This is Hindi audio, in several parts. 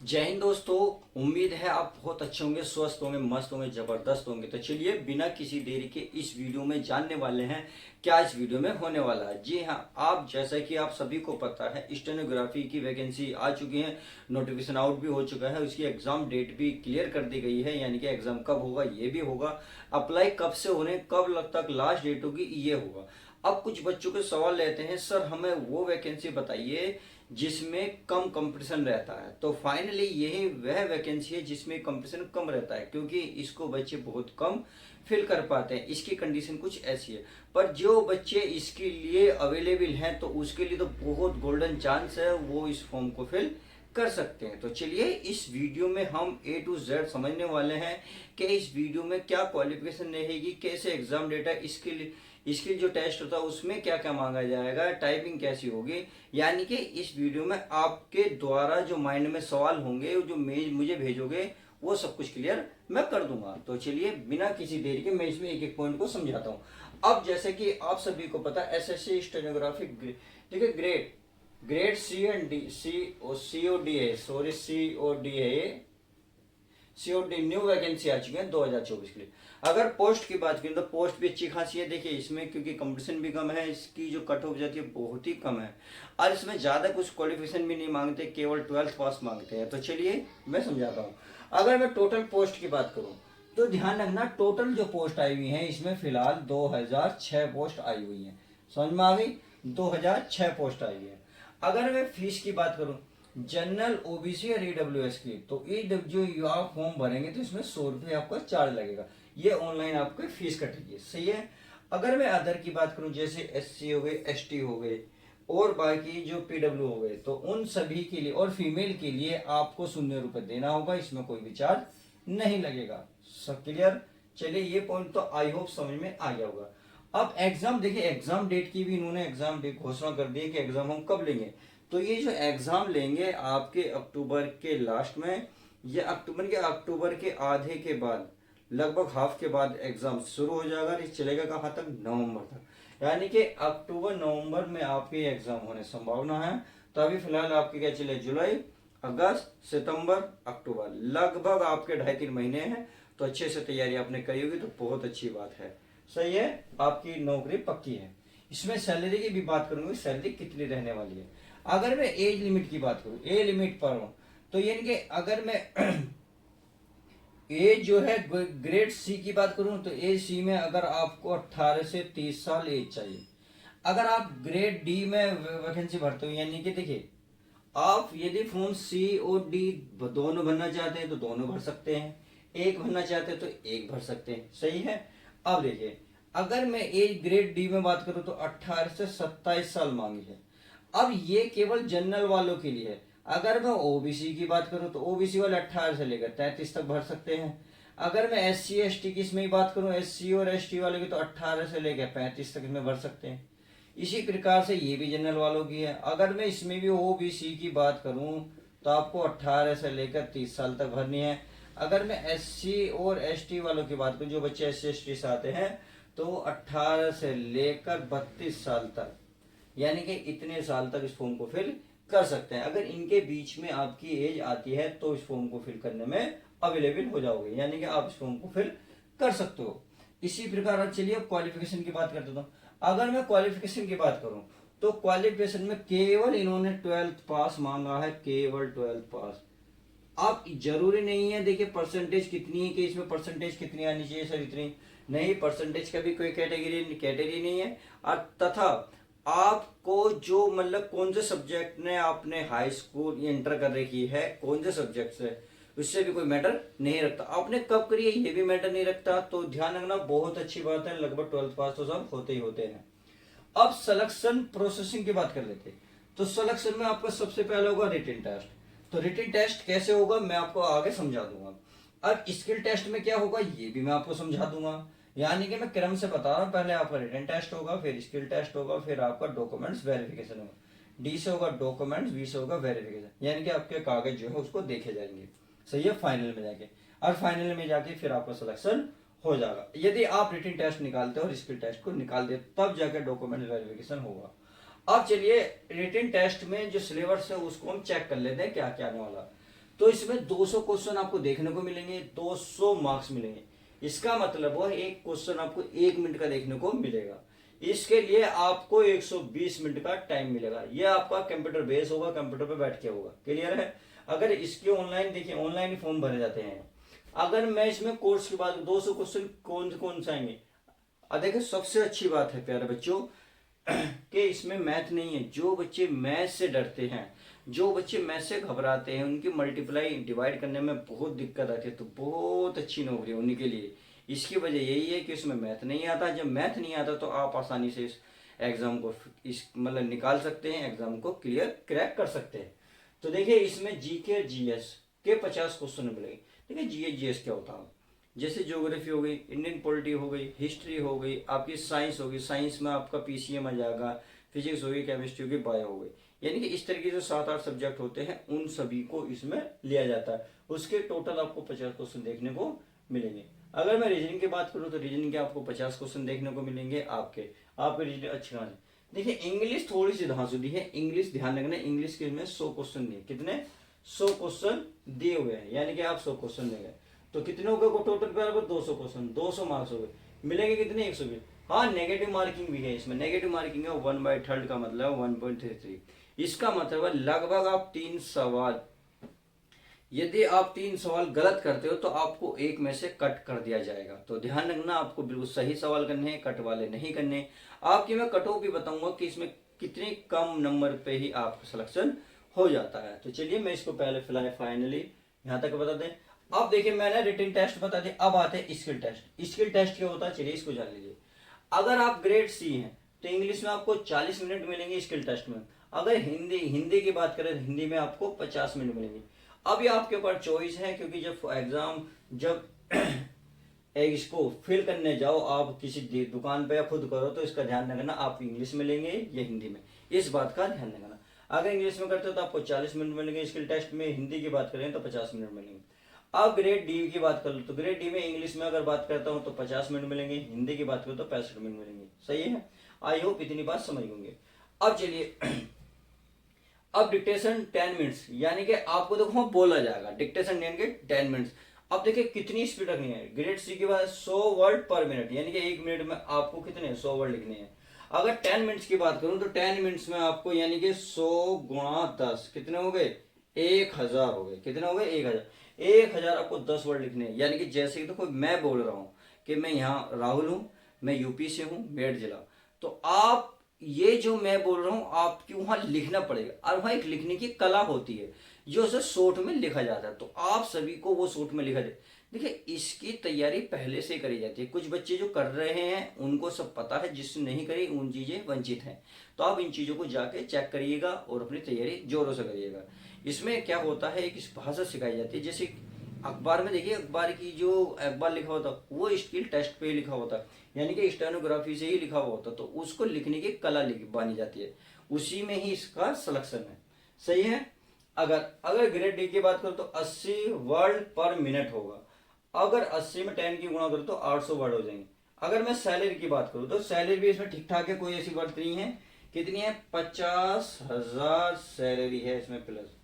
जय हिंद दोस्तों। उम्मीद है आप बहुत अच्छे होंगे, स्वस्थ होंगे, मस्त होंगे, जबरदस्त होंगे। तो चलिए बिना किसी देरी के इस वीडियो में जानने वाले हैं क्या इस वीडियो में होने वाला है। जी हाँ, आप जैसा कि आप सभी को पता है स्टेनोग्राफी की वैकेंसी आ चुकी है, नोटिफिकेशन आउट भी हो चुका है, उसकी एग्जाम डेट भी क्लियर कर दी गई है, यानी कि एग्जाम कब होगा ये भी होगा, अप्लाई कब से होने कब तक लास्ट डेट होगी ये होगा। अब कुछ बच्चों के सवाल रहते हैं, सर हमें वो वैकेंसी बताइए जिसमें कम कंपटीशन रहता है। तो फाइनली यही वह वैकेंसी है जिसमें कंपटीशन कम रहता है, क्योंकि इसको बच्चे बहुत कम फिल कर पाते हैं। इसकी कंडीशन कुछ ऐसी है, पर जो बच्चे इसके लिए अवेलेबल हैं तो उसके लिए तो बहुत गोल्डन चांस है, वो इस फॉर्म को फिल कर सकते हैं। तो चलिए इस वीडियो में हम A to Z समझने वाले हैं कि इस वीडियो में क्या क्वालिफिकेशन रहेगी, कैसे एग्जाम डेटा, इसके जो टेस्ट होता है उसमें क्या क्या मांगा जाएगा, टाइपिंग कैसी होगी। यानी कि इस वीडियो में आपके द्वारा जो माइंड में सवाल होंगे, जो मुझे भेजोगे, वो सब कुछ क्लियर मैं कर दूंगा। तो चलिए बिना किसी देरी के मैं इसमें एक एक पॉइंट को समझाता हूँ। अब जैसे कि आप सभी को पता है एसएससी स्टेनोग्राफी, देखिए grade C and D, C O D है, सॉरी COD है, COD न्यू वैकेंसी आ चुकी है 2024 के लिए। अगर पोस्ट की बात करें तो पोस्ट भी अच्छी खासी है। देखिए इसमें क्योंकि कंपटीशन भी कम है, इसकी जो कट ऑफ जाती है बहुत ही कम है, और इसमें ज़्यादा कुछ क्वालिफिकेशन भी नहीं मांगते, केवल 12th पास मांगते हैं। तो चलिए मैं समझाता हूँ। अगर मैं टोटल पोस्ट की बात करूँ तो ध्यान रखना, टोटल जो पोस्ट आई हुई है इसमें फिलहाल 2006 पोस्ट आई हुई है। समझ में आ गई, 2006 पोस्ट आई हुई है। अगर मैं फीस की बात करूं जनरल, ओबीसी और ईडब्ल्यूएस की, तो जो आप फॉर्म भरेंगे तो इसमें 100 रुपये आपका चार्ज लगेगा, ये ऑनलाइन आपको फीस कटेगी, सही है। अगर मैं अदर की बात करूं जैसे SC हो गए, ST हो गए और बाकी जो PW हो गए, तो उन सभी के लिए और फीमेल के लिए आपको 0 रुपये देना होगा, इसमें कोई भी चार्ज नहीं लगेगा। सब क्लियर। चलिए ये पॉइंट तो आई होप समझ में आ गया होगा। अब एग्जाम देखिए, एग्जाम डेट की भी इन्होंने एग्जाम डेट घोषणा कर दी है कि एग्जाम हम कब लेंगे। तो ये जो एग्जाम लेंगे आपके अक्टूबर के लास्ट में, या अक्टूबर के आधे के बाद, लगभग हाफ के बाद एग्जाम शुरू हो जाएगा। ये चलेगा कहाँ तक, नवंबर तक, यानी कि अक्टूबर नवंबर में आपके एग्जाम होने संभावना है। तो अभी फिलहाल आपके क्या चले, जुलाई, अगस्त, सितंबर, अक्टूबर, लगभग आपके 2.5-3 महीने हैं। तो अच्छे से तैयारी आपने करी होगी तो बहुत अच्छी बात है, सही है, आपकी नौकरी पक्की है। इसमें सैलरी की भी बात करूंगी, सैलरी कितनी रहने वाली है। अगर मैं एज लिमिट की बात करूं, एज लिमिट पर हूं, तो यानी कि अगर मैं एज जो है ग्रेड सी की बात करूं तो एज सी में अगर आपको 18 से 30 साल एज चाहिए। अगर आप ग्रेड डी में वैकेंसी भरते हो, यानी कि देखिए आप यदि फॉर्म COD दोनों भरना चाहते हैं तो दोनों भर सकते हैं, एक भरना चाहते हैं तो एक भर सकते हैं, सही है। अब देखिए अगर मैं एज ग्रेड डी में बात करूं तो 18 से 27 साल मांगी है। अब ये केवल जनरल वालों के लिए है। अगर मैं ओबीसी की बात करूं तो ओबीसी वाले 18 से लेकर 33 तक भर सकते हैं। अगर मैं SC ST की इसमें बात करूं, SC और ST वाले की, तो 18 से लेकर 35 तक इसमें भर सकते हैं। इसी प्रकार से ये भी जनरल वालों की है। अगर मैं इसमें भी OBC की बात करूं तो आपको 18 से लेकर 30 साल तक भरनी है। अगर मैं SC और ST वालों की बात करूं, जो बच्चे SC ST से आते हैं, तो 18 से लेकर 32 साल तक, यानी कि इतने साल तक इस फॉर्म को फिल कर सकते हैं। अगर इनके बीच में आपकी एज आती है तो इस फॉर्म को फिल करने में अवेलेबल हो जाओगे, यानी कि आप इस फॉर्म को फिल कर सकते हो। इसी प्रकार चलिए क्वालिफिकेशन की बात करते हो। अगर मैं क्वालिफिकेशन की बात करूं तो क्वालिफिकेशन में केवल इन्होंने 12th पास मांगा है, केवल 12th पास। अब जरूरी नहीं है, देखिए परसेंटेज कितनी है, कि इसमें परसेंटेज कितनी आनी चाहिए सर, इतनी नहीं, परसेंटेज का भी कोई कैटेगरी नहीं है। और तथा आपको जो मतलब कौन से सब्जेक्ट ने आपने हाई स्कूल इंटर कर रखी है, कौन से सब्जेक्ट से, उससे भी कोई मैटर नहीं रखता। आपने कब करी है ये भी मैटर नहीं रखता। तो ध्यान रखना, बहुत अच्छी बात है, लगभग 12th पास तो सब होते ही होते हैं। अब सिलेक्शन प्रोसेसिंग की बात कर लेते हैं। तो सिलेक्शन में आपका सबसे पहले होगा रिटन टेस्ट। तो रिटन टेस्ट कैसे होगा मैं आपको आगे समझा दूंगा। अब स्किल टेस्ट में क्या होगा ये भी मैं आपको समझा दूंगा, यानी कि मैं क्रम से बता रहा हूँ। पहले आपका रिटन टेस्ट होगा, फिर स्किल टेस्ट होगा, फिर आपका डॉक्यूमेंट्स वेरिफिकेशन होगा। D से होगा डॉक्यूमेंट्स, V से होगा वेरिफिकेशन, यानी कि आपके कागज जो है उसको देखे जाएंगे, सही है, फाइनल में जाके। और फाइनल में जाके फिर आपका सिलेक्शन हो जाएगा। यदि आप रिटन टेस्ट निकालते हो और स्किल टेस्ट को निकाल दे तब जाके डॉक्यूमेंट वेरिफिकेशन होगा। अब चलिए रिटन टेस्ट में जो सिलेबस है उसको हम चेक कर लेते हैं क्या क्या आने वाला। तो इसमें 200 क्वेश्चन आपको देखने को मिलेंगे, 200 मार्क्स मिलेंगे। इसका मतलब वो एक क्वेश्चन आपको 1 मिनट का देखने को मिलेगा। इसके लिए आपको 120 मिनट का टाइम मिलेगा। ये आपका कंप्यूटर बेस होगा, कंप्यूटर पे बैठ के होगा। क्लियर है? अगर इसके ऑनलाइन देखिए, ऑनलाइन फॉर्म भरे जाते हैं। अगर मैं इसमें कोर्स की बात 200 क्वेश्चन कौन कौन से आएंगे? देखिए सबसे अच्छी बात है प्यारे बच्चों कि इसमें मैथ नहीं है। जो बच्चे मैथ से डरते हैं, जो बच्चे मैथ से घबराते हैं, उनकी मल्टीप्लाई डिवाइड करने में बहुत दिक्कत आती है, तो बहुत अच्छी नौकरी है उन्हीं के लिए। इसकी वजह यही है कि उसमें मैथ नहीं आता। जब मैथ नहीं आता तो आप आसानी से इस एग्जाम को मतलब निकाल सकते हैं, एग्जाम को क्लियर क्रैक कर सकते हैं। तो देखिए इसमें जीके जीएस के 50 क्वेश्चन मिलेंगे। देखिए जीके जीएस क्या होता है? जैसे ज्योग्राफी हो गई, इंडियन पॉलिटी हो गई, हिस्ट्री हो गई, आपकी साइंस होगी, साइंस में आपका पीसीएम आ जाएगा, फिजिक्स होगी, केमिस्ट्री होगी, बायो हो गई। यानी कि इस तरीके से 7-8 सब्जेक्ट होते हैं, उन सभी को इसमें लिया जाता है। उसके टोटल आपको 50 क्वेश्चन देखने को मिलेंगे। अगर मैं रीजनिंग की बात करूं तो रीजनिंग के आपको 50 क्वेश्चन देखने को मिलेंगे। आपके रीजनिंग अच्छी खासी। देखिए इंग्लिश थोड़ी सी धांसुदी है। इंग्लिश ध्यान रखना, इंग्लिश के में 100 क्वेश्चन दिए। कितने? 100 क्वेश्चन दिए हुए हैं, यानी कि आप 100 क्वेश्चन देंगे तो कितने हो गए टोटल बराबर? 200 क्वेश्चन, 200 मार्क्स हो गए। मिलेंगे कितने? 120। हाँ नेगेटिव मार्किंग भी है इसमें। नेगेटिव मार्किंग है 1/3 का मतलब 1.33। इसका मतलब लगभग आप 3 सवाल, यदि आप 3 सवाल गलत करते हो तो आपको 1 में से कट कर दिया जाएगा। तो ध्यान रखना, आपको बिल्कुल सही सवाल करने हैं, कट वाले नहीं करने। आपकी मैं कट ऑफ भी बताऊंगा कि इसमें कितने कम नंबर पे ही आपका सिलेक्शन हो जाता है। तो चलिए मैं इसको पहले फिलहाल फाइनली यहाँ तक बता दें। अब देखिए मैंने रिटन टेस्ट बता दिया, अब आते हैं स्किल टेस्ट। स्किल टेस्ट क्या होता है चलिए इसको जान लीजिए। अगर आप ग्रेड सी हैं तो इंग्लिश में आपको 40 मिनट मिलेंगे स्किल टेस्ट में। अगर हिंदी की बात करें तो हिंदी में आपको 50 मिनट मिलेंगे। अब ये आपके ऊपर चॉइस है, क्योंकि जब इसको फिल करने जाओ आप किसी दुकान पे या खुद करो तो इसका ध्यान रखना आप इंग्लिश में लेंगे या हिंदी में, इस बात का ध्यान रखना। अगर इंग्लिश में करते हो तो आपको 40 मिनट मिलेंगे स्किल टेस्ट में, हिंदी की बात करें तो 50 मिनट मिलेंगे। अब ग्रेड डी की बात कर लो तो ग्रेड डी में इंग्लिश में अगर बात करता हूं तो 50 मिनट मिलेंगे, हिंदी की बात करो तो 65 मिनट मिलेंगे। सही है? आई होप इतनी बात समझ होंगे। अब चलिए अब डिक्टेशन 10 मिनट्स, यानी कि आपको देखो बोला जाएगा डिक्टेशन देने के 10 मिनट्स। अब देखिए कितनी स्पीड रखनी है। ग्रेड सी के बाद 100 वर्ड पर मिनट, यानी कि 1 मिनट में आपको कितने 100 वर्ड लिखने हैं। अगर 10 मिनट्स की बात करूं तो 10 मिनट्स में आपको यानी कि 100 गुणा 10 कितने हो गए? 1000 हो गए। कितने हो गए? 1000 आपको 10 वर्ड लिखने हैं। यानी कि जैसे कि देखो मैं बोल रहा हूं कि मैं यहाँ राहुल हूं, मैं यूपी से हूं, मेरठ जिला, तो आप ये जो मैं बोल रहा हूं आपकी वहां लिखना पड़ेगा। और वहां एक लिखने की कला होती है जो उसे शॉर्ट में लिखा जाता है, तो आप सभी को वो शॉर्ट में लिखा जाए। देखिए इसकी तैयारी पहले से करी जाती है। कुछ बच्चे जो कर रहे हैं उनको सब पता है, जिसने नहीं करी उन चीजें वंचित हैं। तो आप इन चीजों को जाके चेक करिएगा और अपनी तैयारी जोरों से करिएगा। इसमें क्या होता है, एक भाषा सिखाई जाती है। जैसे अखबार में देखिए, अखबार की जो अखबार लिखा होता है वो स्किल टेस्ट पे ही लिखा होता है, यानी कि स्टेनोग्राफी से ही लिखा हुआ होता है, तो उसको लिखने की कला बानी जाती है, उसी में ही इसका सिलेक्शन है। सही है? अगर ग्रेड डी की बात करो तो 80 वर्ड पर मिनट होगा। अगर 80 में 10 की गुणा करो तो 800 वर्ड हो जाएंगे। अगर मैं सैलरी की बात करूं तो सैलरी भी इसमें ठीक ठाक है, कोई ऐसी बात नहीं है। कितनी है? 50,000 सैलरी है इसमें प्लस,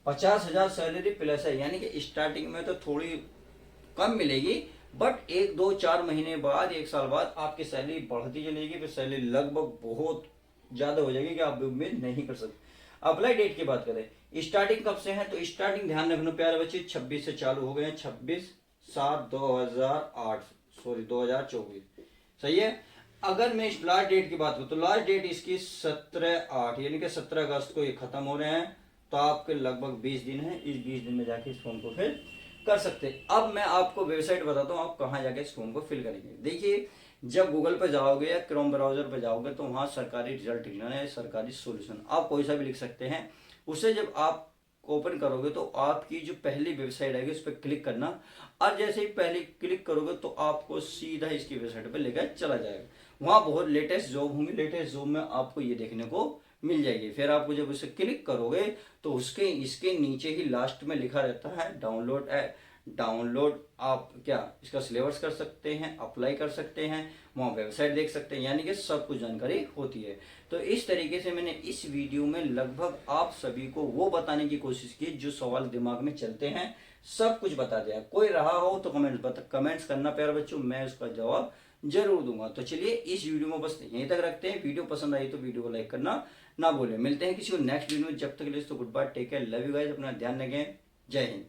50,000 सैलरी प्लस है। यानी कि स्टार्टिंग में तो थोड़ी कम मिलेगी, बट 1-2-4 महीने बाद 1 साल बाद आपकी सैलरी बढ़ती चलेगी, फिर सैलरी लगभग बहुत ज्यादा हो जाएगी कि आप उम्मीद नहीं कर सकते। अप्लाई डेट की बात करें, स्टार्टिंग कब से है तो स्टार्टिंग ध्यान रखना प्यारे बच्चे 26 से चालू हो गए हैं, 26/7/2008 सॉरी 2024। सही है? अगर मैं इस लास्ट डेट की बात करूं तो लास्ट डेट इसकी 17/8 यानी कि 17 अगस्त को ये खत्म हो रहे हैं, तो आपके लगभग 20 दिन है। इस 20 दिन में जाके इस फॉर्म को फिल कर सकते हैं। अब मैं आपको वेबसाइट बताता हूँ आप कहाँ जाके इस फॉर्म को फिल करेंगे। देखिए जब गूगल पर जाओगे या क्रोम ब्राउजर पर जाओगे तो वहाँ सरकारी रिजल्ट लिखना है, सरकारी सॉल्यूशन, आप कोई सा भी लिख सकते हैं। उसे जब आप ओपन करोगे तो आपकी जो पहली वेबसाइट आएगी उस पर क्लिक करना, और जैसे ही पहले क्लिक करोगे तो आपको सीधा इसकी वेबसाइट पर लेकर चला जाएगा। वहाँ बहुत लेटेस्ट जॉब होंगी, लेटेस्ट जॉब में आपको ये देखने को मिल जाएगी। फिर आपको जब उसे क्लिक करोगे तो इसके नीचे ही लास्ट में लिखा रहता है डाउनलोड आप क्या इसका सिलेबस कर सकते हैं, अप्लाई कर सकते हैं, वहाँ वेबसाइट देख सकते हैं, यानी कि सब कुछ जानकारी होती है। तो इस तरीके से मैंने इस वीडियो में लगभग आप सभी को वो बताने की कोशिश की जो सवाल दिमाग में चलते हैं, सब कुछ बता दिया। कोई रहा हो तो कमेंट्स करना प्यारे बच्चों, मैं उसका जवाब जरूर दूंगा। तो चलिए इस वीडियो में बस यहीं तक रखते हैं। वीडियो पसंद आई तो वीडियो को लाइक करना ना भूलें। मिलते हैं किसी को नेक्स्ट वीडियो में, जब तक के लिए तो goodbye, take care, love you guys, अपना ध्यान रखें, जय हिंद।